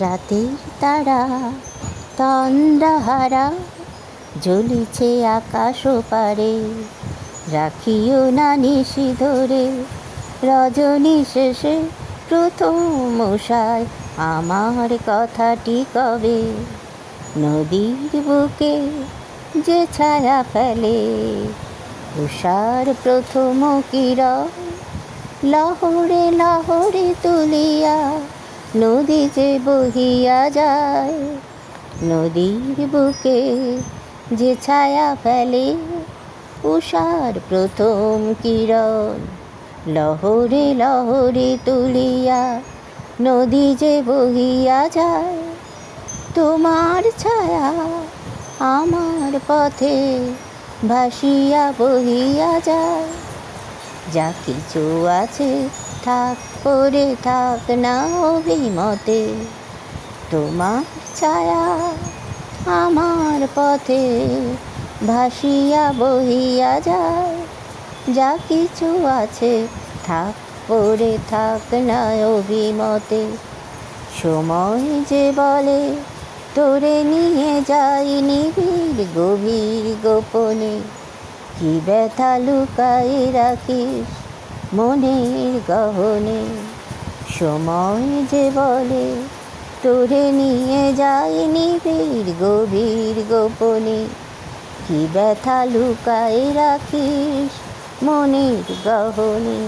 রাতের তারা তন্দ্রাহারা জ্বলিছে আকাশ পারে, রাখিও না নিশি ধরে রজনী শেষে প্রথম মশায় আমার কথাটি কবে। নদীর বুকে যে ছায়া ফেলে উষার প্রথম কিরণ, লহরে লহরে তুলিয়া নদী যে বহিয়া যায়। নদীর বুকে যে ছায়া ফেলে উষার প্রথম কিরণ, লহরে লহরে তুলিয়া নদী যে বহিয়া যায়। তোমার ছায়া আমার পথে ভাসিয়া বহিয়া যায়। যা কিছু আছে থাক পড়ে থাক না অভিমতে, তোমার ছায়া আমার পথে ভাসিয়া বহিয়া যায়। যা কিছু আছে থাক পড়ে থাক না অভিমতে। সময় যে বলে তোরে নিয়ে যাই নিবিড় গভীর গোপনে, কি ব্যথা লুকাই রাখিস মনের গহনে। সময় যে বলে তোরে নিয়ে যাই নিবিড় গভীর গোপনে, কি ব্যথা লুকাই রাখিস মনের গহনে।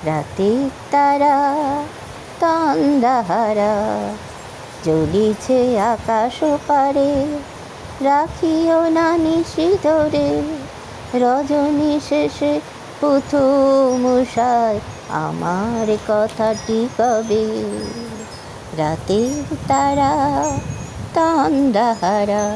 রাতের তারা তন্দ্রাহারা জ্বলিছে আকাশ পারে, রাখিও না নিশি ধরে রজনী শেষে প্রথম উষায় আমার কথাটি কবে। রাতের তারা তন্দ্রাহারা।